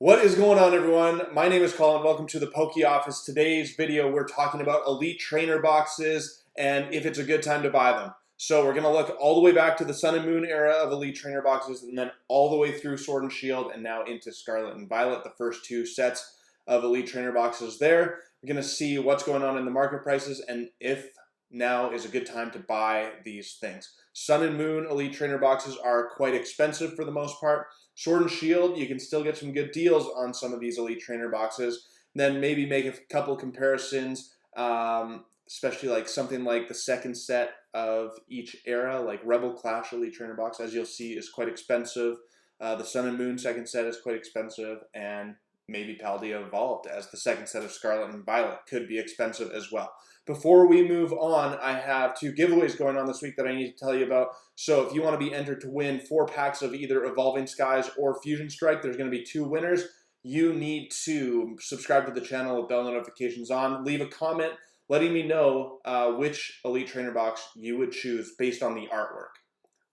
What is going on, everyone? My name is Colin. Welcome to the Poke Office. Today's video, we're talking about elite trainer boxes and if it's a good time to buy them. So we're going to look all the way back to the Sun and Moon era of elite trainer boxes and then all the way through Sword and Shield and now into Scarlet and Violet, the first two sets of elite trainer boxes there. We're going to see what's going on in the market prices and if now is a good time to buy these things. Sun and Moon elite trainer boxes are quite expensive for the most part. Sword and Shield, you can still get some good deals on some of these elite trainer boxes. Then maybe make a couple comparisons, especially like something like the second set of each era, like Rebel Clash elite trainer box, as you'll see, is quite expensive. The Sun and Moon second set is quite expensive, and maybe Paldea Evolved as the second set of Scarlet and Violet could be expensive as well. Before we move on, I have two giveaways going on this week that I need to tell you about. So if you want to be entered to win 4 packs of either Evolving Skies or Fusion Strike, there's going to be 2 winners. You need to subscribe to the channel with bell notifications on. Leave a comment letting me know which Elite Trainer box you would choose based on the artwork.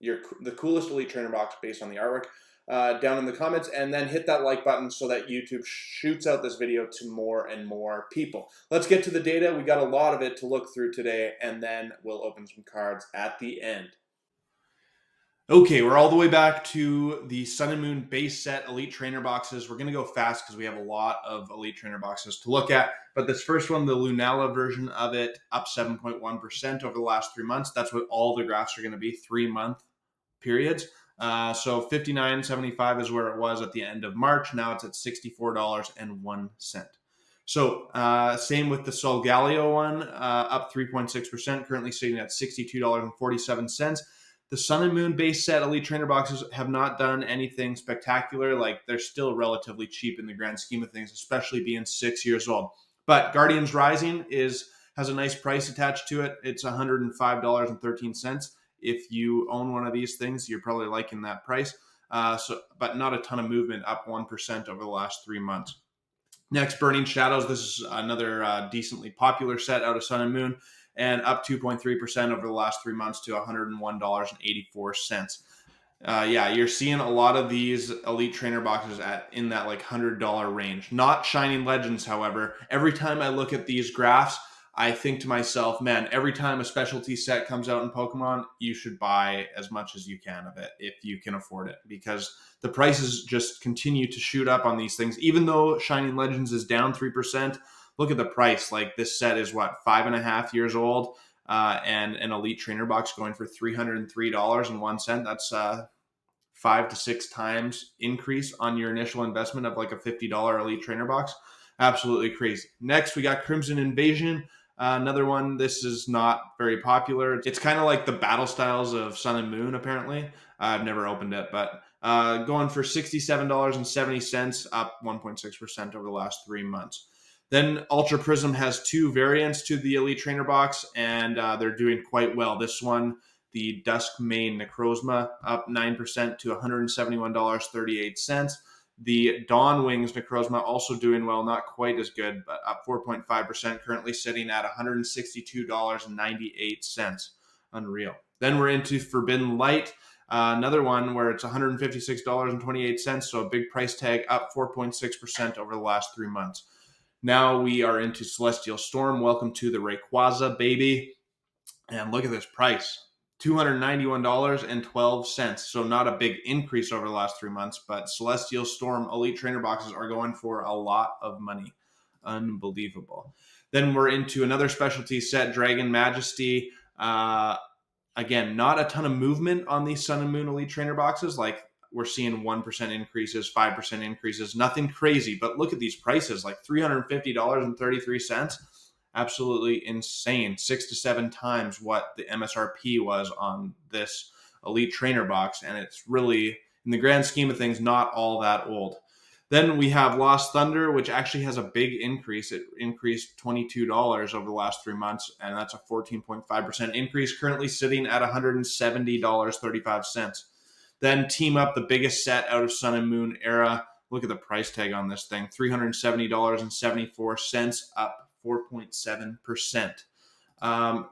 The coolest Elite Trainer box based on the artwork. Down in the comments, and then hit that like button so that YouTube shoots out this video to more and more people. Let's get to the data. We got a lot of it to look through today, and then we'll open some cards at the end. Okay, we're all the way back to the Sun and Moon base set Elite Trainer boxes. We're going to go fast because we have a lot of Elite Trainer boxes to look at. But this first one, the Lunala version of it, up 7.1% over the last 3 months. That's what all the graphs are going to be, 3-month periods. So $59.75 is where it was at the end of March. Now it's at $64.01. So same with the Solgaleo one, up 3.6%, currently sitting at $62.47. The Sun and Moon base set Elite Trainer boxes have not done anything spectacular. Like, they're still relatively cheap in the grand scheme of things, especially being 6 years old. But Guardians Rising has a nice price attached to it. It's $105.13. If you own one of these things, you're probably liking that price. But not a ton of movement, up 1% over the last 3 months. Next, Burning Shadows. This is another decently popular set out of Sun and Moon, and up 2.3% over the last 3 months to $101.84. Yeah, you're seeing a lot of these Elite Trainer boxes in that like $100 range. Not Shining Legends, however. Every time I look at these graphs, I think to myself, man, every time a specialty set comes out in Pokemon, you should buy as much as you can of it if you can afford it, because the prices just continue to shoot up on these things. Even though Shining Legends is down 3%, look at the price. Like, this set is what, 5.5 years old, and an Elite Trainer box going for $303.01. That's 5 to 6 times increase on your initial investment of like a $50 Elite Trainer box. Absolutely crazy. Next, we got Crimson Invasion. Another one. This is not very popular. It's kind of like the battle styles of Sun and Moon, apparently. I've never opened it, but going for $67.70, up 1.6% over the last 3 months. Then Ultra Prism has 2 variants to the Elite Trainer box, and they're doing quite well. This one, the Dusk Mane Necrozma, up 9% to $171.38. The Dawn Wings Necrozma also doing well, not quite as good, but up 4.5%, currently sitting at $162.98. Unreal. Then we're into Forbidden Light, another one where it's $156.28, so a big price tag, up 4.6% over the last 3 months. Now we are into Celestial Storm. Welcome to the Rayquaza, baby. And look at this price. $291.12. So not a big increase over the last 3 months, but Celestial Storm Elite Trainer boxes are going for a lot of money. Unbelievable. Then we're into another specialty set, Dragon Majesty. Again, not a ton of movement on these Sun and Moon Elite Trainer boxes. Like, we're seeing 1% increases, 5% increases, nothing crazy. But look at these prices, like $350.33. Absolutely insane. 6 to 7 times what the MSRP was on this Elite Trainer box, and it's really, in the grand scheme of things, not all that old. Then we have Lost Thunder, which actually has a big increase. It increased $22 over the last 3 months, and that's a 14.5% increase, currently sitting at $170.35. Then Team Up, the biggest set out of Sun and Moon era. Look at the price tag on this thing, $370.74, up 4.7%.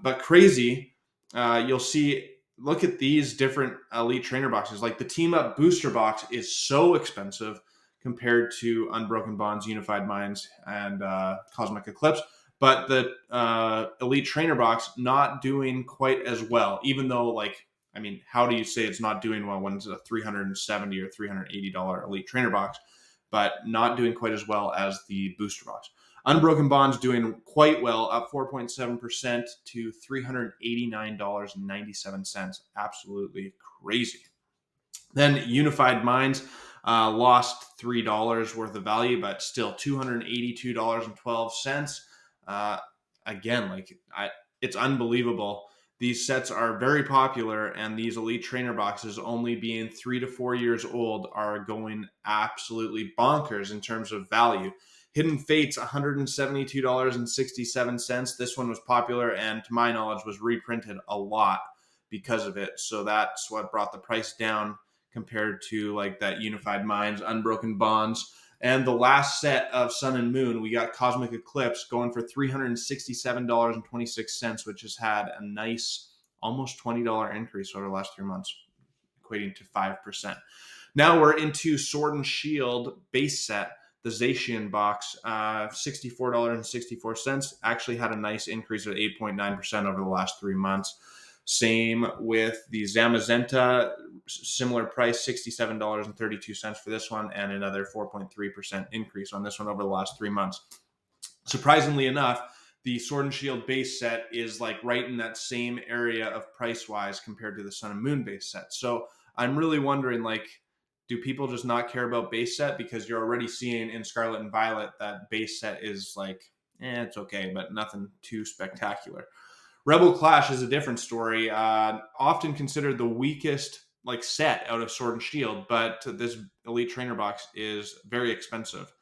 But crazy, you'll see, look at these different Elite Trainer boxes. Like, the Team Up booster box is so expensive compared to Unbroken Bonds, Unified Minds, and Cosmic Eclipse. But the Elite Trainer Box not doing quite as well, even though, like, I mean, how do you say it's not doing well when it's a $370 or $380 Elite Trainer Box, but not doing quite as well as the Booster Box? Unbroken Bonds doing quite well, up 4.7% to $389.97. Absolutely crazy. Then Unified Minds lost $3 worth of value, but still $282.12. Again, like it's unbelievable. These sets are very popular, and these Elite Trainer boxes, only being 3 to 4 years old, are going absolutely bonkers in terms of value. Hidden Fates, $172.67. This one was popular, and to my knowledge was reprinted a lot because of it. So that's what brought the price down compared to like that Unified Minds, Unbroken Bonds. And the last set of Sun and Moon, we got Cosmic Eclipse going for $367.26, which has had a nice almost $20 increase over the last 3 months, equating to 5%. Now we're into Sword and Shield base set. The Zacian box, $64.64, actually had a nice increase of 8.9% over the last 3 months. Same with the Zamazenta, similar price, $67.32 for this one, and another 4.3% increase on this one over the last 3 months. Surprisingly enough, the Sword and Shield base set is like right in that same area of price-wise compared to the Sun and Moon base set. So I'm really wondering, like, do people just not care about base set? Because you're already seeing in Scarlet and Violet that base set is like, it's okay, but nothing too spectacular. Rebel Clash is a different story. Often considered the weakest like set out of Sword and Shield, but this Elite Trainer box is very expensive.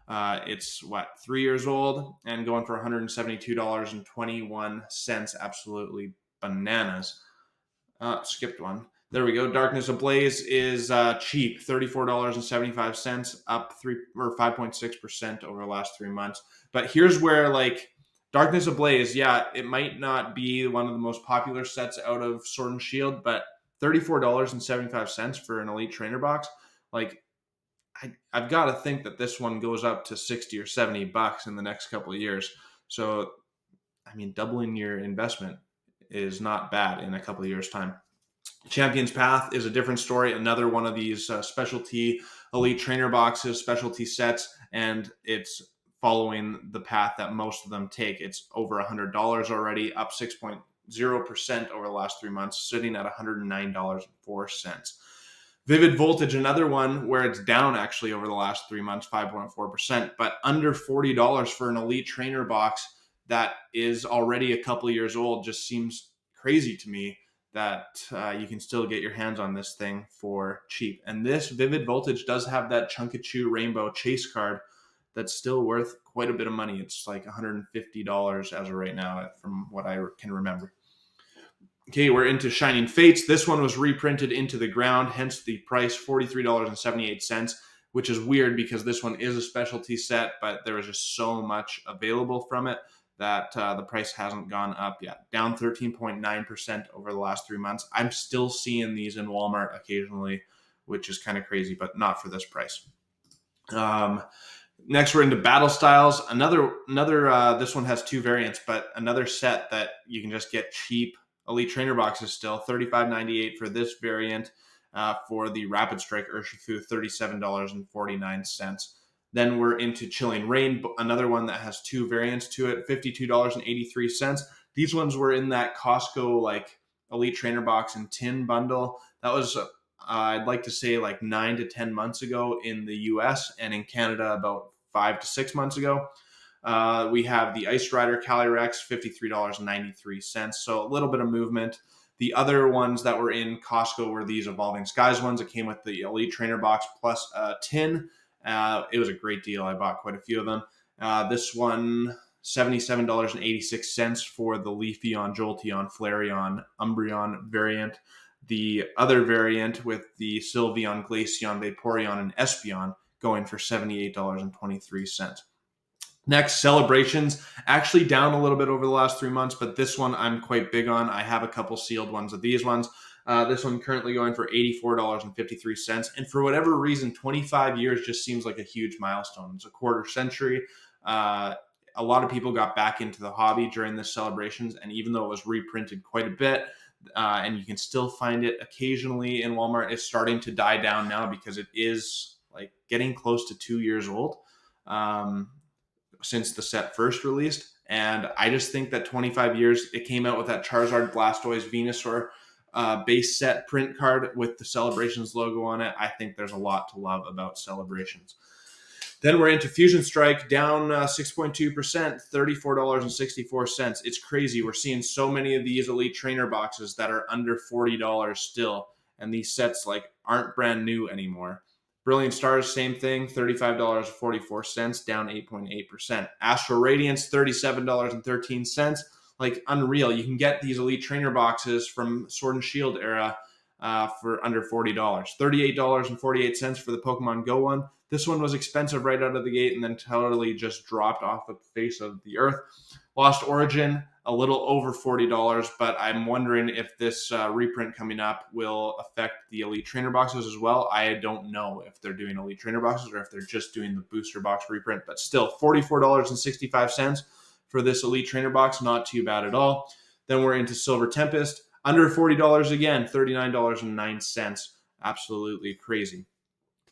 It's 3 years old and going for $172.21. Absolutely bananas. Skipped one. There we go. Darkness Ablaze is cheap, $34.75, up 5.6% over the last 3 months. But here's where, like, Darkness Ablaze, yeah, it might not be one of the most popular sets out of Sword and Shield, but $34.75 for an Elite Trainer box, like, I've got to think that this one goes up to $60 or $70 in the next couple of years. So, I mean, doubling your investment is not bad in a couple of years' time. Champion's Path is a different story. Another one of these specialty Elite Trainer boxes, specialty sets, and it's following the path that most of them take. It's over $100 already, up 6.0% over the last 3 months, sitting at $109.04. Vivid Voltage, another one where it's down actually over the last 3 months, 5.4%, but under $40 for an Elite Trainer box that is already a couple of years old just seems crazy to me that you can still get your hands on this thing for cheap. And this Vivid Voltage does have that Chunkachu Rainbow Chase card that's still worth quite a bit of money. It's like $150 as of right now, from what I can remember. Okay, we're into Shining Fates. This one was reprinted into the ground, hence the price, $43.78, which is weird because this one is a specialty set, but there is just so much available from it that the price hasn't gone up yet. Down 13.9% over the last 3 months. I'm still seeing these in Walmart occasionally, which is kind of crazy, but not for this price. Next, we're into Battle Styles. Another. This one has 2 variants, but another set that you can just get cheap Elite Trainer boxes still. $35.98 for this variant. For the Rapid Strike Urshifu, $37.49. Then we're into Chilling Reign, another one that has 2 variants to it, $52.83. These ones were in that Costco like Elite Trainer box and tin bundle. That was, I'd like to say, like 9 to 10 months ago in the US, and in Canada about 5 to 6 months ago. We have the Ice Rider Calyrex, $53.93. So a little bit of movement. The other ones that were in Costco were these Evolving Skies ones. It came with the Elite Trainer box plus a tin. It was a great deal. I bought quite a few of them. This one, $77.86 for the Leafeon, Jolteon, Flareon, Umbreon variant. The other variant with the Sylveon, Glaceon, Vaporeon, and Espeon going for $78.23. Next, Celebrations, actually down a little bit over the last 3 months, but this one I'm quite big on. I have a couple sealed ones of these ones. This one currently going for $84.53. And for whatever reason, 25 years just seems like a huge milestone. It's a quarter century. A lot of people got back into the hobby during the celebrations, and even though it was reprinted quite a bit, and you can still find it occasionally in Walmart, it's starting to die down now because it is like getting close to 2 years old since the set first released. And I just think that 25 years, it came out with that Charizard, Blastoise, Venusaur base set print card with the Celebrations logo on it. I think there's a lot to love about Celebrations. Then we're into Fusion Strike, down 6.2%, $34.64. It's crazy. We're seeing so many of these Elite Trainer boxes that are under $40 still, and these sets like aren't brand new anymore. Brilliant Stars, same thing, $35.44, down 8.8%. Astral Radiance, $37.13, like unreal. You can get these Elite Trainer boxes from Sword and Shield era for under $40. $38.48 for the Pokemon Go one. This one was expensive right out of the gate and then totally just dropped off the face of the earth. Lost Origin, a little over $40, but I'm wondering if this reprint coming up will affect the Elite Trainer boxes as well. I don't know if they're doing Elite Trainer boxes or if they're just doing the booster box reprint, but still $44.65 for this Elite Trainer box. Not too bad at all. Then we're into Silver Tempest, under $40 again, $39.09. Absolutely crazy.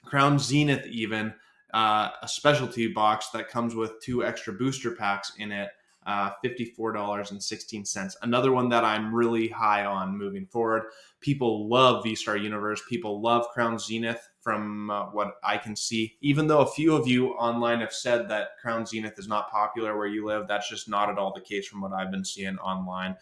Crown Zenith even, a specialty box that comes with 2 extra booster packs in it, $54.16. Another one that I'm really high on moving forward. People love V-Star Universe. People love Crown Zenith from what I can see. Even though a few of you online have said that Crown Zenith is not popular where you live, that's just not at all the case from what I've been seeing online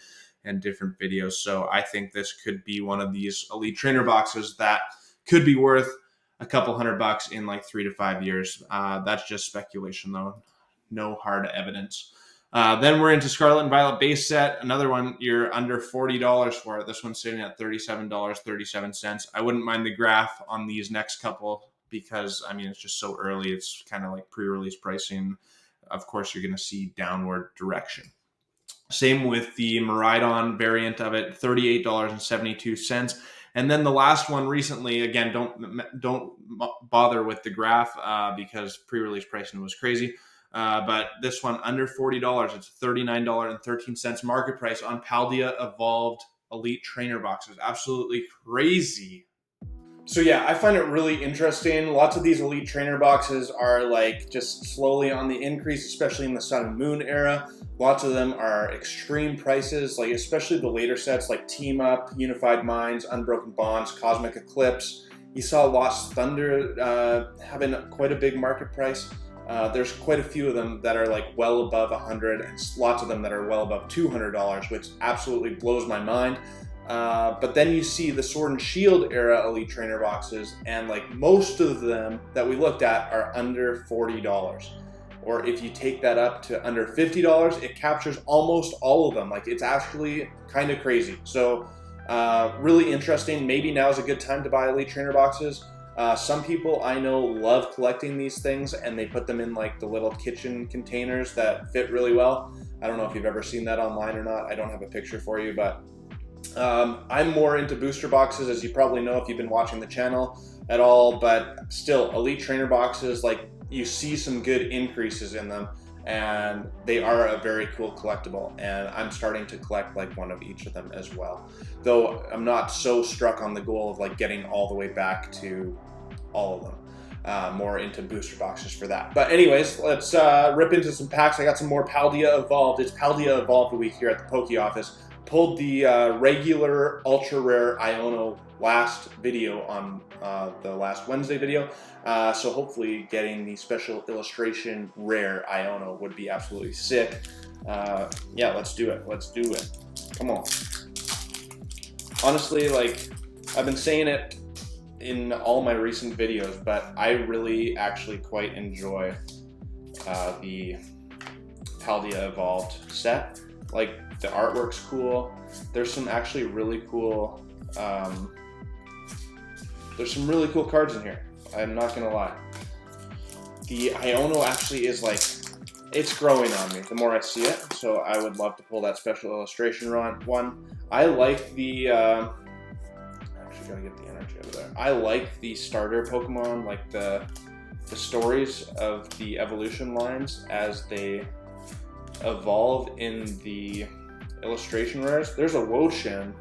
and different videos. So I think this could be one of these Elite Trainer boxes that could be worth a couple $100 in like 3 to 5 years. That's just speculation though. No hard evidence. Then we're into Scarlet and Violet base set. Another one, you're under $40 for it. This one's sitting at $37.37. I wouldn't mind the graph on these next couple because, I mean, it's just so early. It's kind of like pre-release pricing. Of course, you're going to see downward direction. Same with the Miraidon variant of it, $38.72. And then the last one recently, again, don't bother with the graph because pre-release pricing was crazy. But this one under $40, it's $39.13 market price on Paldea Evolved Elite Trainer boxes. Absolutely crazy. So yeah, I find it really interesting. Lots of these Elite Trainer boxes are like just slowly on the increase, especially in the Sun and Moon era. Lots of them are extreme prices, like especially the later sets like Team Up, Unified Minds, Unbroken Bonds, Cosmic Eclipse. You saw Lost Thunder having quite a big market price. There's quite a few of them that are like well above $100 and lots of them that are well above $200, which absolutely blows my mind. But then you see the Sword and Shield era Elite Trainer boxes, and like most of them that we looked at are under $40. Or if you take that up to under $50, it captures almost all of them. Like it's actually kind of crazy. So really interesting. Maybe now is a good time to buy Elite Trainer boxes. Some people I know love collecting these things and they put them in like the little kitchen containers that fit really well. I don't know if you've ever seen that online or not. I don't have a picture for you, but I'm more into booster boxes, as you probably know if you've been watching the channel at all, but still Elite Trainer boxes, like you see some good increases in them and they are a very cool collectible, and I'm starting to collect like one of each of them as well. Though I'm not so struck on the goal of like getting all the way back to all of them. More into booster boxes for that. But anyways, let's rip into some packs. I got some more Paldea Evolved. It's Paldea Evolved week here at the Poke Office. Pulled the regular ultra rare Iono last video on the last Wednesday video. So hopefully getting the special illustration rare Iono would be absolutely sick. Yeah, let's do it. Let's do it. Come on. Honestly, like I've been saying it in all my recent videos, but I really actually quite enjoy the Paldea Evolved set. Like the artwork's cool. There's some actually really cool there's some really cool cards in here. I'm not gonna lie. The Iono actually is like, it's growing on me the more I see it, so I would love to pull that special illustration one. I like the Gotta get the energy over there. I like the starter Pokemon, like the stories of the evolution lines as they evolve in the illustration rares. There's a Wo-Chin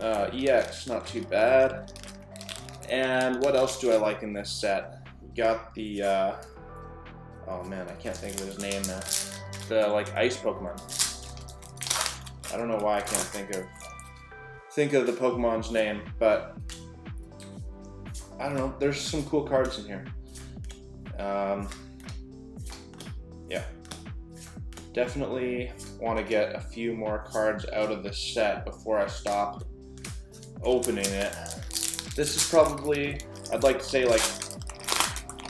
EX, not too bad. And what else do I like in this set? We got the oh man, I can't think of his name now. The like ice Pokemon. I don't know why I can't think of the Pokemon's name, but I don't know. There's some cool cards in here. Yeah, definitely want to get a few more cards out of this set before I stop opening it. This is probably, I'd like to say, like,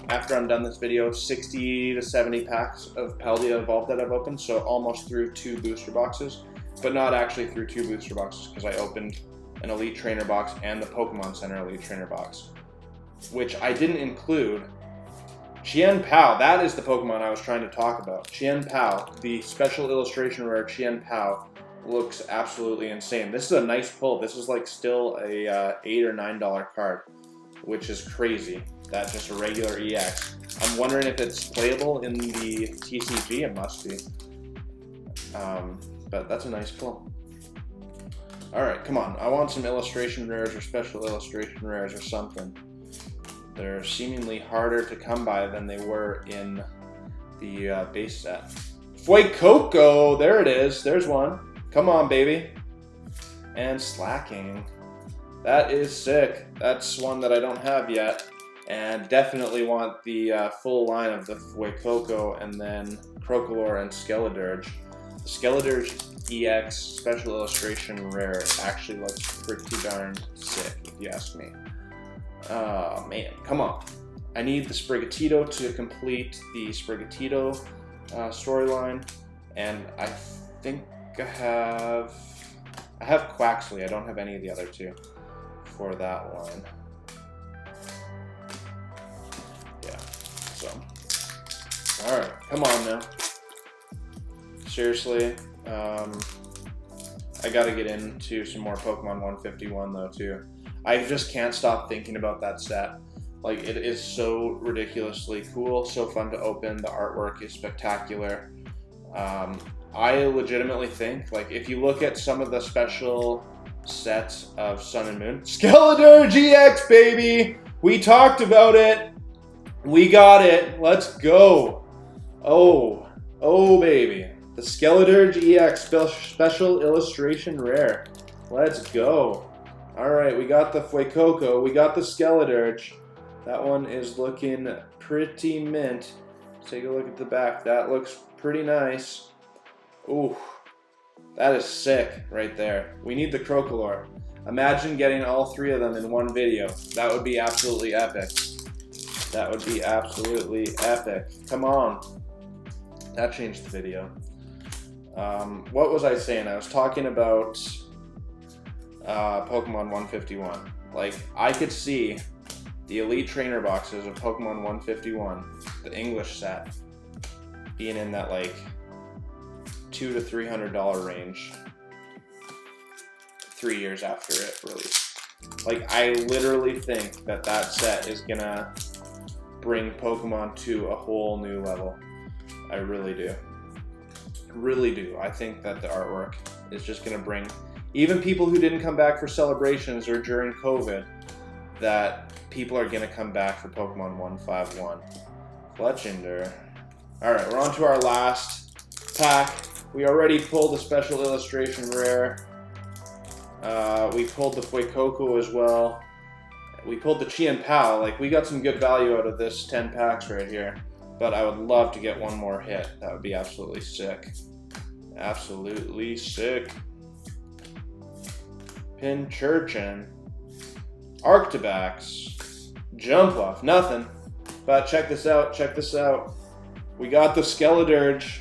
after I'm done this video, 60 to 70 packs of Paldea Evolved that I've opened, so almost through 2 booster boxes, but not actually through 2 booster boxes, because I opened an Elite Trainer box and the Pokemon Center Elite Trainer box, which I didn't include. Chien-Pao, that is the Pokemon I was trying to talk about. Chien-Pao, the special illustration rare Chien-Pao, looks absolutely insane. This is a nice pull. This is like still a $8 or $9 card, which is crazy. That's just a regular EX. I'm wondering if it's playable in the TCG. It must be. But that's a nice pull. Alright, come on. I want some illustration rares or special illustration rares or something. They're seemingly harder to come by than they were in the base set. Fuecoco! There it is. There's one. Come on, baby. And Slacking. That is sick. That's one that I don't have yet. And definitely want the full line of the Fuecoco and then Crocolore and Skeledirge. The Skeledirge EX Special Illustration Rare actually looks pretty darn sick, if you ask me. Oh man, come on. I need the Sprigatito to complete the Sprigatito storyline. And I think I have Quaxley. I don't have any of the other two for that one. Yeah, so. Alright, come on now. Seriously, I gotta get into some more Pokemon 151 though too. I just can't stop thinking about that set. Like, it is so ridiculously cool, so fun to open. The artwork is spectacular. I legitimately think, like, if you look at some of the special sets of Sun and Moon, Skeledirge EX, baby! We talked about it. We got it. Let's go. Oh, baby. The Skeledirge EX Special Illustration Rare. Let's go. Alright, we got the Fuecoco. We got the Skeledirge. That one is looking pretty mint. Let's take a look at the back. That looks pretty nice. Ooh, that is sick right there. We need the Crocolore. Imagine getting all 3 of them in one video. That would be absolutely epic. That would be absolutely epic. Come on. That changed the video. What was I saying? I was talking about Pokemon 151. Like, I could see the Elite Trainer boxes of Pokemon 151, the English set, being in that like $200 to $300 range 3 years after it released. Like, I literally think that that set is gonna bring Pokemon to a whole new level. I really do. Really do. I think that the artwork is just gonna bring even people who didn't come back for celebrations or during COVID, that people are gonna come back for Pokemon 151. Fletchinder. Alright, we're on to our last pack. We already pulled a special illustration rare. We pulled the Fuecoco as well. We pulled the Chien-Pao. Like, we got some good value out of this 10 packs right here. But I would love to get one more hit. That would be absolutely sick. Absolutely sick. Pincurchin. Arctibax. Jumpluff. Nothing. But check this out. Check this out. We got the Skeledirge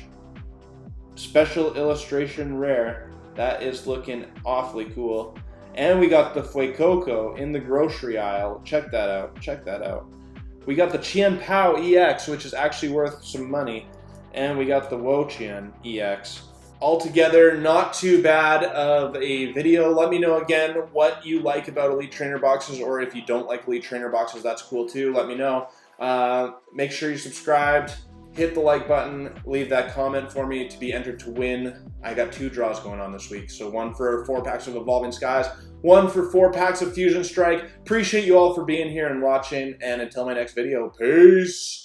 Special Illustration Rare. That is looking awfully cool. And we got the Fuecoco in the grocery aisle. Check that out. Check that out. We got the Chien-Pao EX, which is actually worth some money. And we got the Wo-Chien EX. Altogether, not too bad of a video. Let me know again what you like about Elite Trainer boxes, or if you don't like Elite Trainer boxes, that's cool too. Let me know. Make sure you're subscribed. Hit the like button, leave that comment for me to be entered to win. I got 2 draws going on this week. So one for 4 packs of Evolving Skies, one for 4 packs of Fusion Strike. Appreciate you all for being here and watching. And until my next video, peace.